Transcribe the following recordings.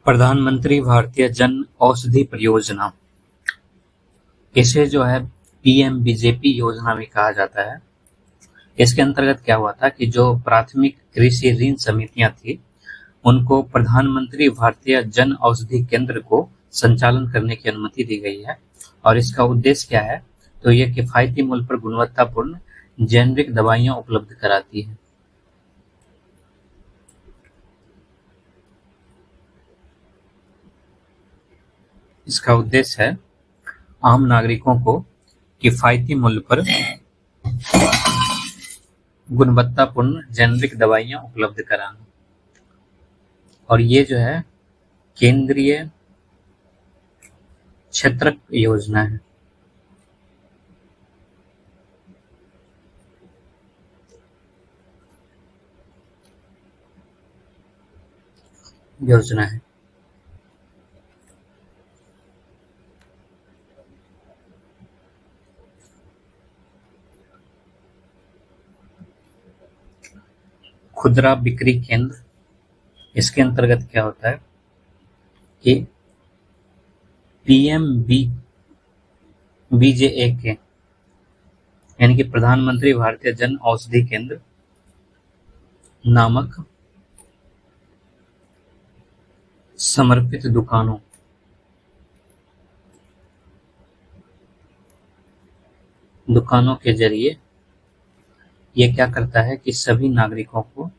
प्रधानमंत्री भारतीय जन औषधि परियोजना, इसे जो है पीएमबीजेपी योजना भी कहा जाता है। इसके अंतर्गत क्या हुआ था कि जो प्राथमिक कृषि ऋण समितियां थी, उनको प्रधानमंत्री भारतीय जन औषधि केंद्र को संचालन करने की अनुमति दी गई है। और इसका उद्देश्य क्या है, तो ये किफायती मूल्य पर गुणवत्तापूर्ण जेनरिक दवाइयां उपलब्ध कराती है। इसका उद्देश्य है आम नागरिकों को किफायती मूल्य पर गुणवत्तापूर्ण जेनरिक दवाइयां उपलब्ध कराना। और ये जो है केंद्रीय क्षेत्रक योजना है। योजना है। खुदरा बिक्री केंद्र, इसके अंतर्गत क्या होता है कि पीएमबीजेए यानी कि प्रधानमंत्री भारतीय जन औषधि केंद्र नामक समर्पित दुकानों के जरिए ये क्या करता है कि सभी नागरिकों को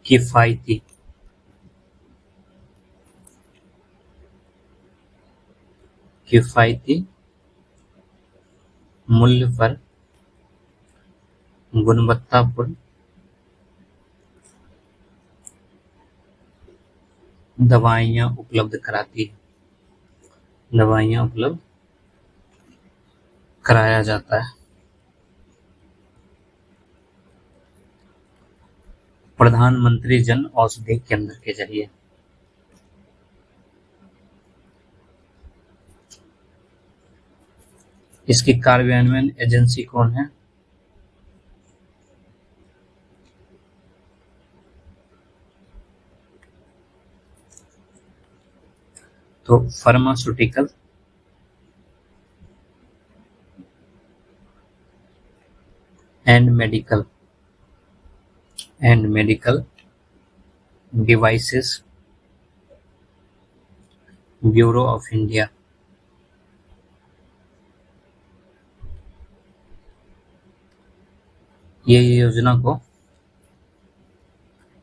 किफायती मूल्य पर गुणवत्तापूर्ण दवाइयां उपलब्ध कराया जाता है। प्रधानमंत्री जन औषधि केंद्र के जरिए। इसकी कार्यान्वयन एजेंसी कौन है? तो pharmaceutical and medical devices bureau of India. ये योजना को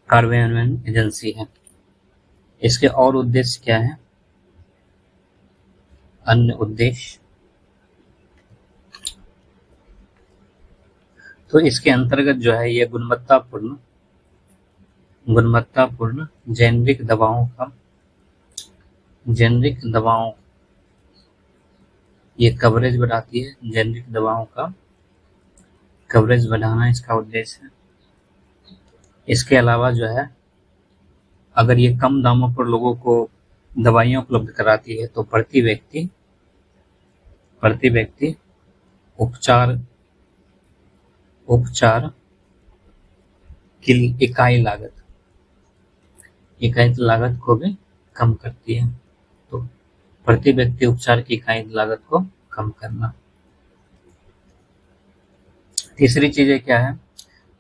कार्यान्वयन एजेंसी है। इसके और उद्देश्य क्या है? अन्य उद्देश्य, तो इसके अंतर्गत जो है ये गुणवत्तापूर्ण जेनरिक दवाओं ये कवरेज बढ़ाती है। जेनरिक दवाओं का कवरेज बढ़ाना इसका उद्देश्य है। इसके अलावा जो है अगर ये कम दामों पर लोगों को दवाइयां उपलब्ध कराती है तो प्रति व्यक्ति उपचार की इकाई लागत को भी कम करती है। तो प्रति व्यक्ति उपचार की इकाई लागत को कम करना। तीसरी चीजें क्या है,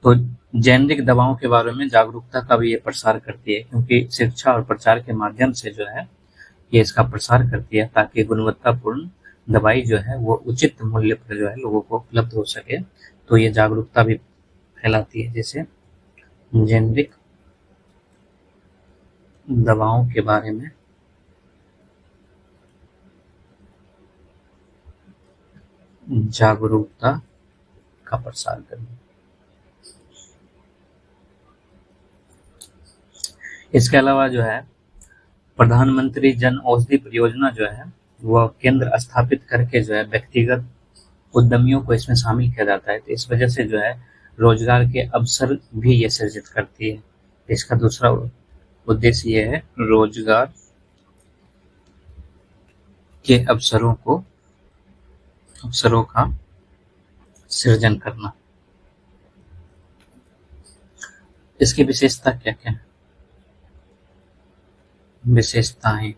तो जेनरिक दवाओं के बारे में जागरूकता का भी ये प्रसार करती है, क्योंकि शिक्षा और प्रचार के माध्यम से जो है ये इसका प्रसार करती है ताकि गुणवत्तापूर्ण दवाई जो है वो उचित मूल्य पर जो है लोगों को उपलब्ध हो सके। तो ये जागरूकता भी फैलाती है, जैसे जेनरिक दवाओं के बारे में जागरूकता का प्रसार करना। इसके अलावा जो है प्रधानमंत्री जन औषधि परियोजना जो है वह केंद्र स्थापित करके जो है व्यक्तिगत उद्यमियों को इसमें शामिल किया जाता है। तो इस वजह से जो है रोजगार के अवसर भी ये सृजित करती है। इसका दूसरा उद्देश्य ये है रोजगार के अवसरों का सृजन करना। इसकी विशेषता क्या क्या है? विशेषताएं,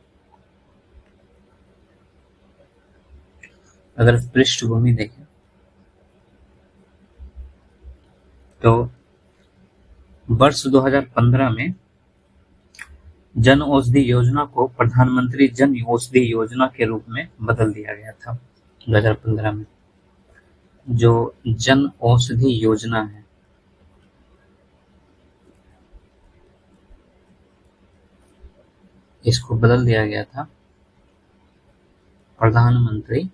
अगर पृष्ठभूमि देखें तो वर्ष 2015 में जन औषधि योजना को प्रधानमंत्री जन औषधि योजना के रूप में बदल दिया गया था। 2015 में जो जन औषधि योजना है, इसको बदल दिया गया था प्रधानमंत्री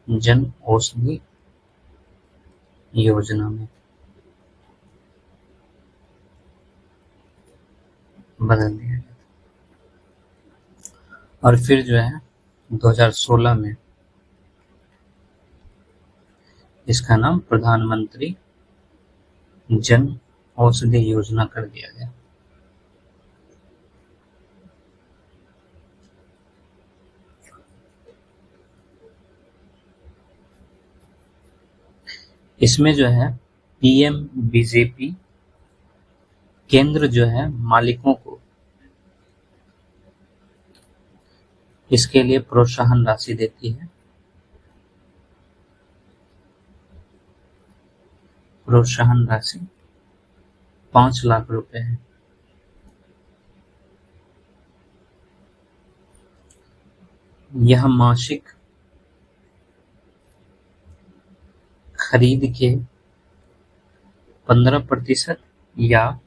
जन औषधि योजना में बदल दिया गया था। और फिर जो है 2016 में इसका नाम प्रधानमंत्री जन औषधि योजना कर दिया गया। इसमें जो है पीएम बीजेपी केंद्र जो है मालिकों को इसके लिए प्रोत्साहन राशि देती है। प्रोत्साहन राशि 5 लाख रुपए है। यह मासिक खरीद के 15% या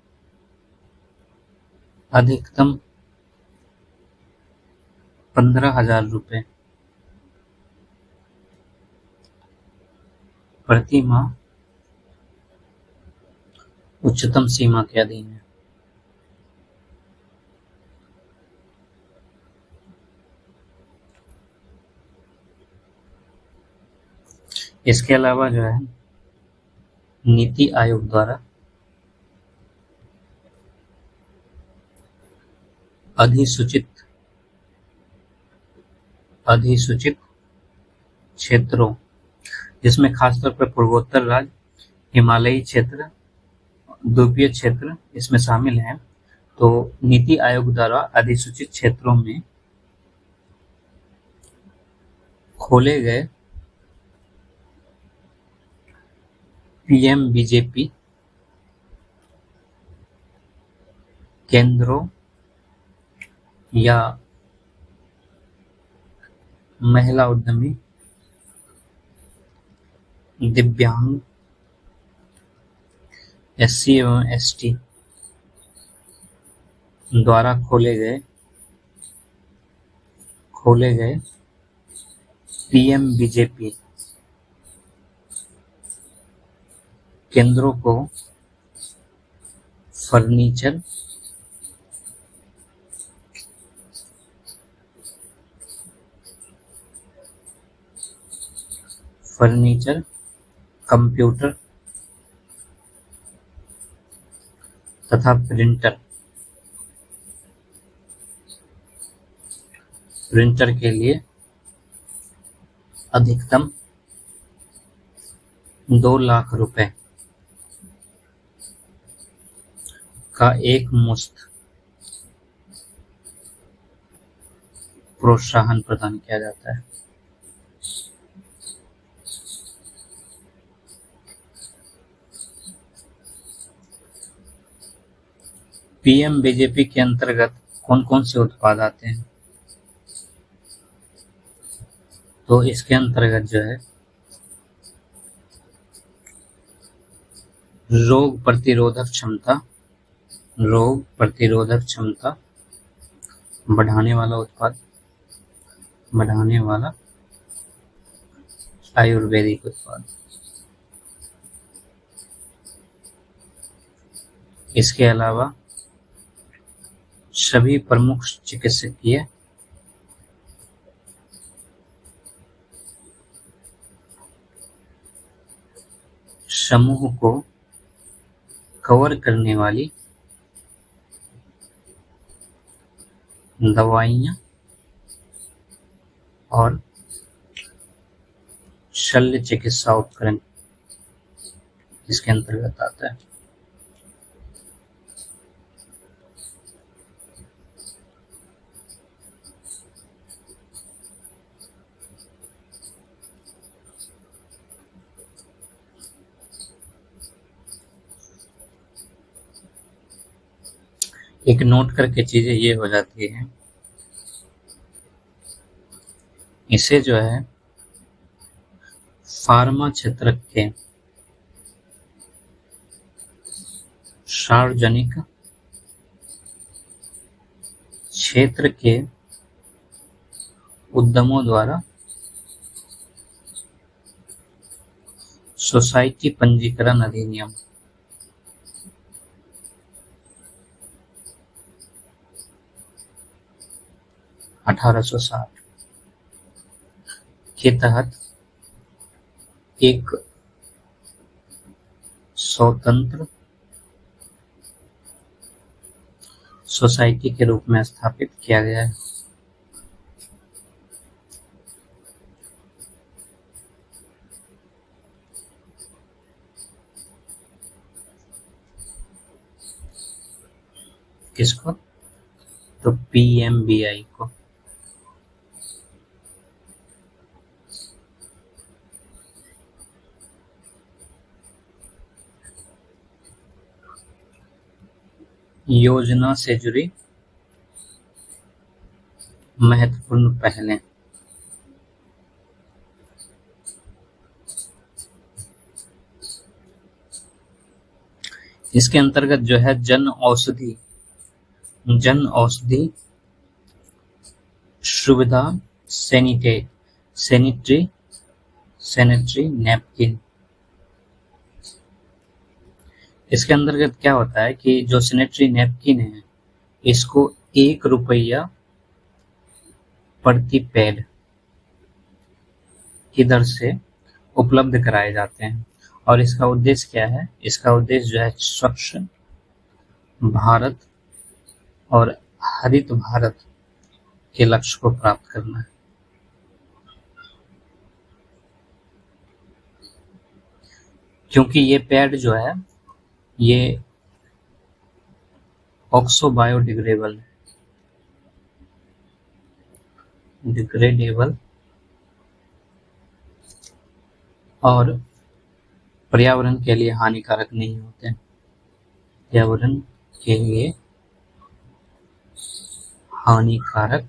अधिकतम 15,000 रुपए प्रति माह उच्चतम सीमा के अधीन है। इसके अलावा जो है नीति आयोग द्वारा अधिसूचित क्षेत्रों, जिसमें खासतौर पर पूर्वोत्तर राज्य, हिमालयी क्षेत्र, द्वीपीय क्षेत्र इसमें शामिल हैं, तो नीति आयोग द्वारा अधिसूचित क्षेत्रों में खोले गए पीएम-बीजेपी केंद्रों या महिला उद्यमी, दिव्यांग, एससी एवं एसटी द्वारा खोले गए पीएम-बीजेपी केंद्रों को फर्नीचर, कंप्यूटर तथा प्रिंटर के लिए अधिकतम 2 लाख रुपए का एक मुश्त प्रोत्साहन प्रदान किया जाता है। पीएम-बीजेपी के अंतर्गत कौन-कौन से उत्पाद आते हैं? तो इसके अंतर्गत जो है रोग प्रतिरोधक क्षमता बढ़ाने वाला आयुर्वेदिक उत्पाद। इसके अलावा सभी प्रमुख चिकित्सकीय समूह को कवर करने वाली दवाइयाँ और शल्य चिकित्सा उपकरण इसके अंतर्गत आता है। एक नोट करके चीजें ये हो जाती है, इसे जो है फार्मा क्षेत्र के सार्वजनिक क्षेत्र के उद्यमों द्वारा सोसाइटी पंजीकरण अधिनियम 1860 के तहत एक स्वतंत्र सोसाइटी के रूप में स्थापित किया गया है। किसको? तो पीएमबीआई को। योजना से जुड़ी महत्वपूर्ण पहलें। इसके अंतर्गत जो है जन औषधि सुविधा, सैनिटरी नैपकिन। इसके अंतर्गत क्या होता है कि जो सैनिटरी नैपकिन है इसको ₹1 प्रति पैड की दर से उपलब्ध कराए जाते हैं। और इसका उद्देश्य क्या है? इसका उद्देश्य जो है स्वच्छ भारत और हरित भारत के लक्ष्य को प्राप्त करना है। क्योंकि ये पैड जो है ये ऑक्सो बायोडिग्रेडेबल और पर्यावरण के लिए हानिकारक नहीं होते हैं। पर्यावरण के लिए हानिकारक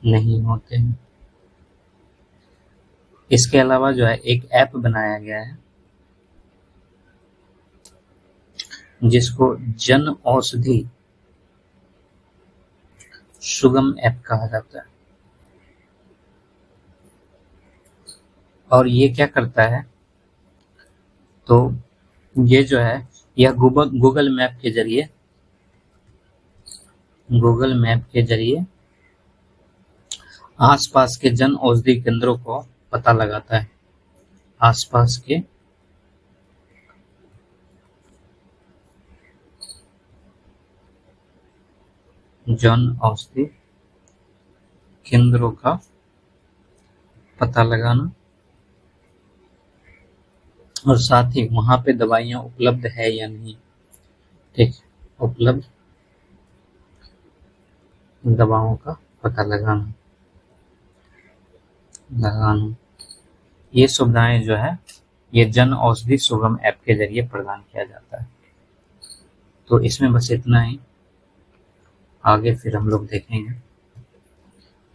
नहीं होते हैं। इसके अलावा जो है एक ऐप बनाया गया है जिसको जन औषधि सुगम ऐप कहा जाता है। और ये क्या करता है? तो ये जो है यह गूगल मैप के जरिए आसपास के जन औषधि केंद्रों को पता लगाता है। आसपास के जन औषधि केंद्रों का पता लगाना और साथ ही वहां पे दवाइयां उपलब्ध है या नहीं। ठीक, उपलब्ध दवाओं का पता लगाना। ये सुविधाएं जो है ये जन औषधि सुगम ऐप के जरिए प्रदान किया जाता है। तो इसमें बस इतना ही, आगे फिर हम लोग देखेंगे।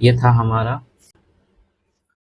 ये था हमारा